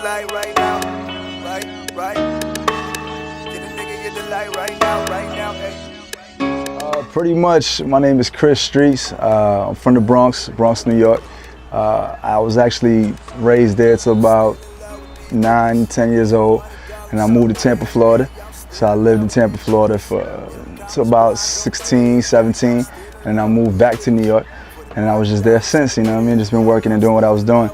light right now. Right. Get a nigga, get the light right now, hey. Pretty much, my name is Cris Streetz. I'm from the Bronx, New York. I was actually raised there till about 9, 10 years old, and I moved to Tampa, Florida. So I lived in Tampa, Florida till about 16, 17, and I moved back to New York, and I was just there since, you know what I mean? Just been working and doing what I was doing.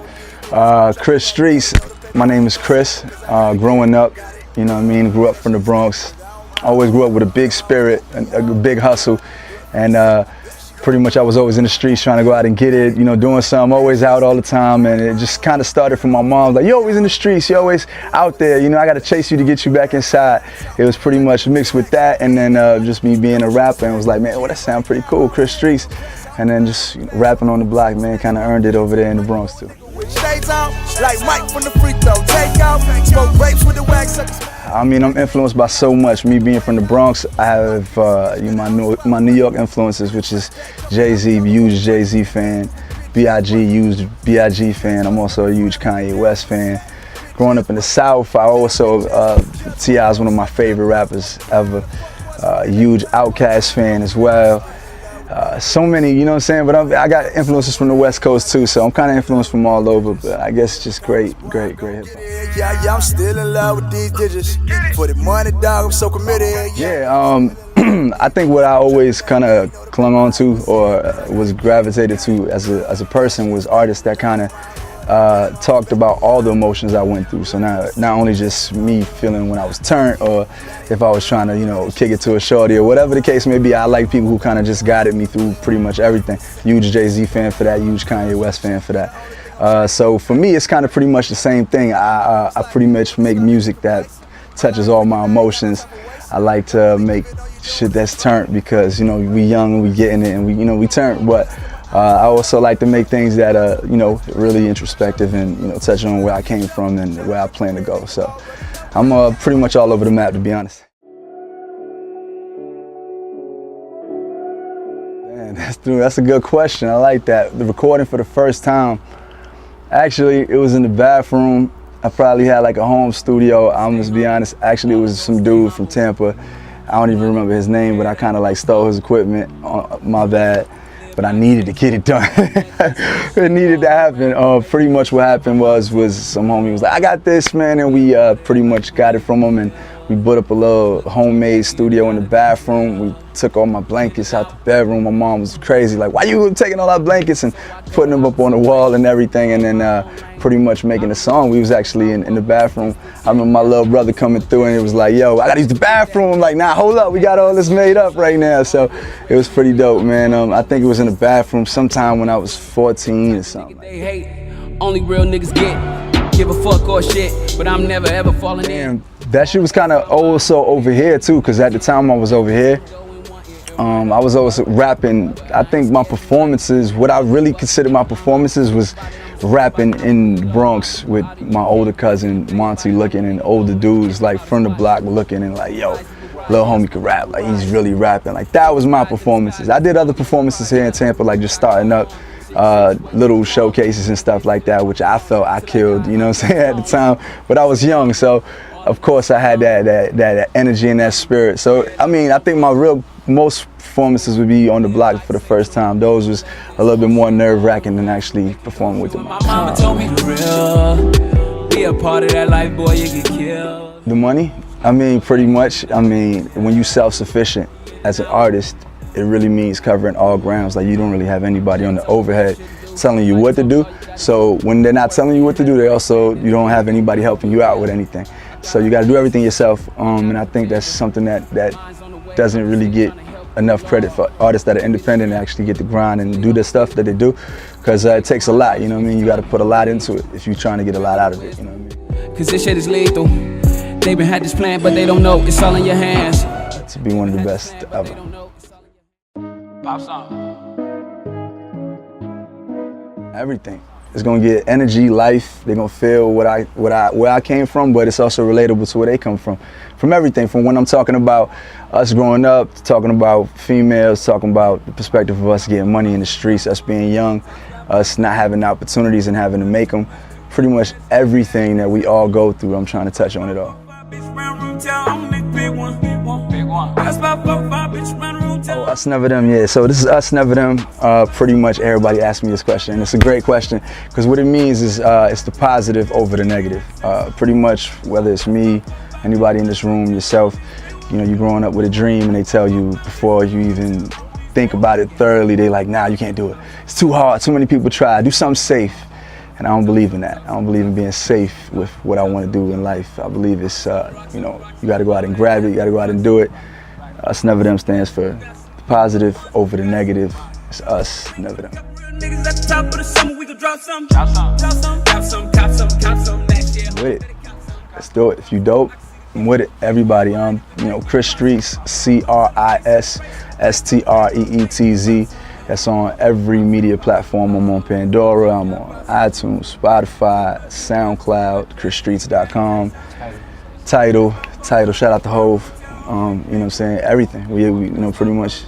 Cris Streetz, my name is Chris. Growing up, you know what I mean, grew up from the Bronx. Always grew up with a big spirit, a big hustle, and pretty much I was always in the streets trying to go out and get it, you know, doing something, always out all the time, and it just kind of started from my mom, like, you're always in the streets, you're always out there, you know, I got to chase you to get you back inside. It was pretty much mixed with that, and then just me being a rapper, and was like, man, well, that sounds pretty cool, Cris Streetz, and then just rapping on the block, man, kind of earned it over there in the Bronx too. I mean, I'm influenced by so much. Me being from the Bronx, I have my New York influences, which is Jay-Z, huge Jay-Z fan, B.I.G., huge B.I.G. fan. I'm also a huge Kanye West fan. Growing up in the South, I also, T.I. is one of my favorite rappers ever. Huge Outkast fan as well. So many, you know what I'm saying? But I got influences from the West Coast too, so I'm kind of influenced from all over, but I guess just great hip hop. Yeah, I'm still in love with these digits. For the money, dog, I'm so committed. Yeah, I think what I always kind of clung on to or was gravitated to as a person was artists that kind of talked about all the emotions I went through. So not only just me feeling when I was turned, or if I was trying to, you know, kick it to a shorty or whatever the case may be. I like people who kind of just guided me through pretty much everything. Huge Jay-Z fan for that, huge Kanye West fan for that. So for me, it's kind of pretty much the same thing. I pretty much make music that touches all my emotions. I like to make shit that's turned because, you know, we young and we getting it and we turn, but I also like to make things that are, you know, really introspective and, you know, touch on where I came from and where I plan to go. So I'm pretty much all over the map, to be honest. Man, that's a good question. I like that. The recording for the first time, actually, it was in the bathroom. I probably had like a home studio. I'm just be honest. Actually, it was some dude from Tampa. I don't even remember his name, but I kind of like stole his equipment. My bad. But I needed to get it done. It needed to happen. Pretty much what happened was some homie was like, I got this, man, and we pretty much got it from him, and we put up a little homemade studio in the bathroom. We took all my blankets out the bedroom. My mom was crazy, like, why you taking all our blankets and putting them up on the wall and everything, and then pretty much making a song. We was actually in the bathroom. I remember my little brother coming through and it was like, yo, I gotta use the bathroom. I'm like, nah, hold up, we got all this made up right now. So it was pretty dope, man. I think it was in the bathroom sometime when I was 14 or something. They hate, only real niggas give a fuck or shit, but I'm never ever falling in. That shit was kind of also over here too, because at the time I was over here, I was always rapping. I think my performances, what I really considered my performances was rapping in the Bronx with my older cousin Monty, looking, and older dudes like from the block looking and like, yo, little homie could rap, like he's really rapping. Like that was my performances. I did other performances here in Tampa, like just starting up, little showcases and stuff like that, which I felt I killed, you know what I'm saying, at the time. But I was young, so of course I had that energy and that spirit. So I mean, I think most performances would be on the block for the first time. Those was a little bit more nerve-wracking than actually performing with them. My mama told me the real, be a part of that life, boy, you get killed. The money, I mean, pretty much. I mean, when you self-sufficient as an artist, it really means covering all grounds. Like you don't really have anybody on the overhead telling you what to do. So when they're not telling you what to do, you don't have anybody helping you out with anything. So you got to do everything yourself, and I think that's something that doesn't really get enough credit for artists that are independent and actually get to grind and do the stuff that they do, because it takes a lot, you know what I mean? You got to put a lot into it if you're trying to get a lot out of it, you know what I mean? Cause this shit is lethal. They been had this plan, but they don't know it's all in your hands. To be one of the best ever. Pop song. Everything. It's gonna get energy, life. They're gonna feel where I came from, but it's also relatable to where they come from. From everything, from when I'm talking about us growing up, talking about females, talking about the perspective of us getting money in the streets, us being young, us not having opportunities and having to make them, pretty much everything that we all go through, I'm trying to touch on it all. Oh, us never them, yeah. So this is us never them. Pretty much everybody asks me this question, and it's a great question because what it means is it's the positive over the negative. Pretty much whether it's me, anybody in this room, yourself, you know, you're growing up with a dream and they tell you before you even think about it thoroughly, they like, nah, you can't do it. It's too hard, too many people try. Do something safe. And I don't believe in that. I don't believe in being safe with what I want to do in life. I believe it's, you know, you got to go out and grab it. You got to go out and do it. Us never them stands for the positive over the negative. It's us never them. With it. Let's do it. If you dope, I'm with it. Everybody, you know, Cris Streetz, CRISSTREETZ. That's on every media platform. I'm on Pandora, I'm on iTunes, Spotify, SoundCloud, CrisStreetz.com. Title, shout out to Hove. You know what I'm saying? Everything. We you know, pretty much,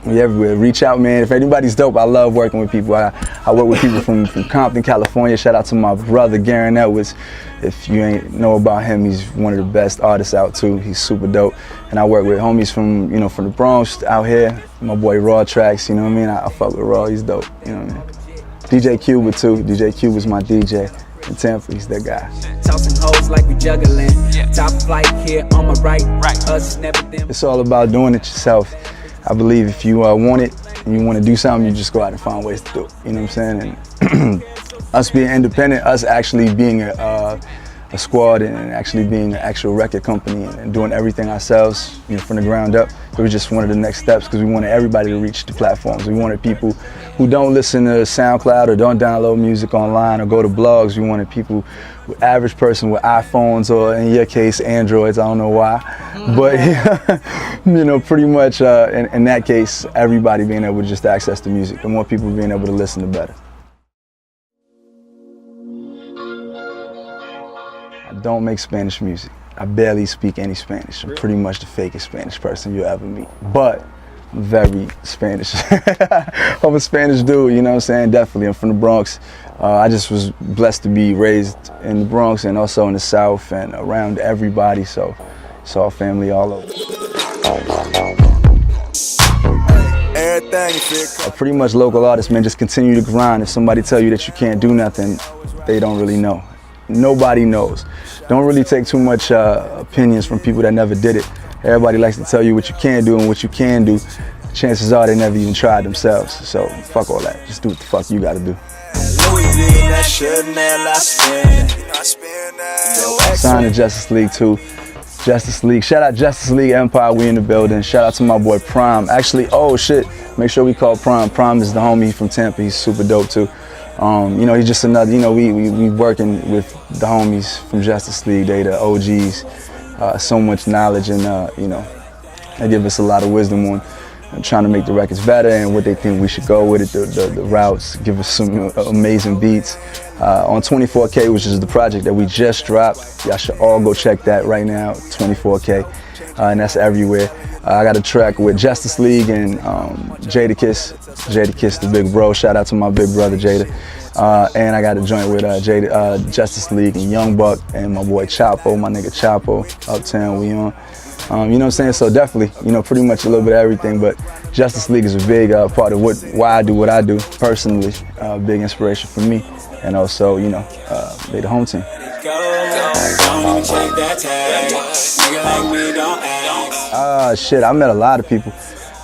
we everywhere. Reach out, man. If anybody's dope, I love working with people. I work with people from Compton, California. Shout out to my brother, Garen Edwards. If you ain't know about him, he's one of the best artists out too. He's super dope. And I work with homies from, you know, from the Bronx out here. My boy Raw Tracks, you know what I mean? I fuck with Raw, he's dope, you know what I mean? DJ Cuba too. DJ Cuba's my DJ in Tampa, he's that guy. Tossing hoes like we juggling. Top flight here on my right. Us never them. It's all about doing it yourself. I believe if you want it and you want to do something, you just go out and find ways to do it. You know what I'm saying? And us being independent, us actually being a squad and actually being an actual record company and doing everything ourselves, you know, from the ground up. It was just one of the next steps because we wanted everybody to reach the platforms. We wanted people who don't listen to SoundCloud or don't download music online or go to blogs. We wanted people, average person with iPhones or in your case, Androids, I don't know why. But, you know, pretty much in that case, everybody being able to just access the music. The more people being able to listen, the better. I don't make Spanish music. I barely speak any Spanish. I'm pretty much the fakest Spanish person you'll ever meet. But I'm very Spanish. I'm a Spanish dude, you know what I'm saying? Definitely, I'm from the Bronx. I just was blessed to be raised in the Bronx and also in the South and around everybody, so it's all family all over. Pretty much local artists, man, just continue to grind. If somebody tell you that you can't do nothing, they don't really know. Nobody knows. Don't really take too much opinions from people that never did it. Everybody likes to tell you what you can't do and what you can do. Chances are they never even tried themselves. So fuck all that. Just do what the fuck you gotta do. Signed to Justice League too. Justice League. Shout out Justice League Empire, we in the building. Shout out to my boy Prime. Actually, oh shit, make sure we call Prime. Prime is the homie from Tampa. He's super dope too. You know, he's just another, you know, we working with the homies from Justice League. They the OGs. So much knowledge and, you know, they give us a lot of wisdom on trying to make the records better and what they think we should go with it, the routes, give us some amazing beats. On 24K, which is the project that we just dropped, y'all should all go check that right now, 24K, and that's everywhere. I got a track with Justice League and Jadakiss, the big bro, shout out to my big brother Jada. And I got a joint with Justice League and Young Buck and my boy Chapo, my nigga Chapo, Uptown, we on. You know what I'm saying? So definitely, you know, pretty much a little bit of everything, but Justice League is a big part of why I do what I do personally, big inspiration for me, and also, you know, they the home team. Shit, I met a lot of people.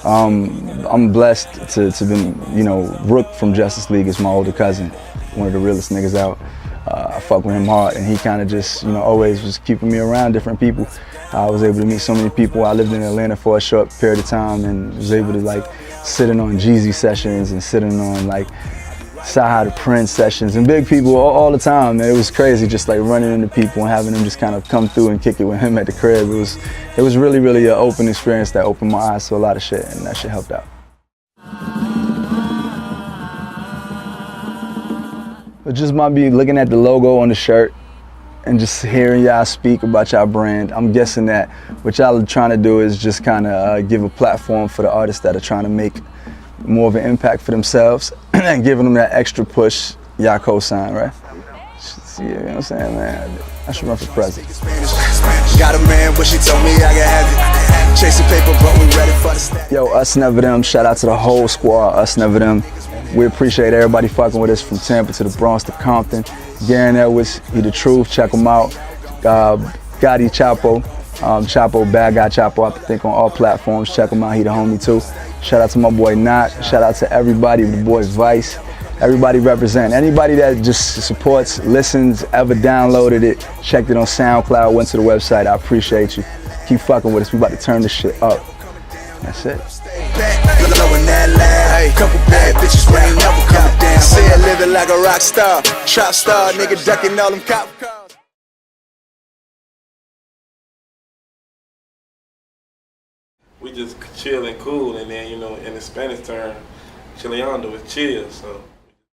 I'm blessed to be, you know, Rook from Justice League is my older cousin, one of the realest niggas out. I fuck with him hard, and he kind of just, you know, always was keeping me around different people. I was able to meet so many people. I lived in Atlanta for a short period of time and was able to like sitting on Jeezy sessions and sitting on like Saha the Prince sessions and big people all the time, man. It was crazy just like running into people and having them just kind of come through and kick it with him at the crib. It was really, really an open experience that opened my eyes to a lot of shit, and that shit helped out. It just might be looking at the logo on the shirt and just hearing y'all speak about y'all brand. I'm guessing that what y'all are trying to do is just kind of give a platform for the artists that are trying to make more of an impact for themselves and giving them that extra push, y'all co-sign, right? You know what I'm saying, man? I should run for president. Got a man, but she told me I could have it. Chasing paper, but we ready for the step. Yo, us never them. Shout out to the whole squad, us never them. We appreciate everybody fucking with us from Tampa to the Bronx to Compton. Garen Edwards, he the truth, check him out. Gotti Chapo, Chapo, Bad Guy Chapo, I think on all platforms. Check him out, he the homie too. Shout out to my boy Knot. Shout out to everybody, the boy Vice. Everybody represent. Anybody that just supports, listens, ever downloaded it, checked it on SoundCloud, went to the website, I appreciate you. Keep fucking with us. We about to turn this shit up. That's it. Couple bad bitches, we ain't never coming down. See her living like a rock star, trap star, nigga ducking all them cop cars. We just chill and cool, and then, you know, in the Spanish term, chileando is chill, so.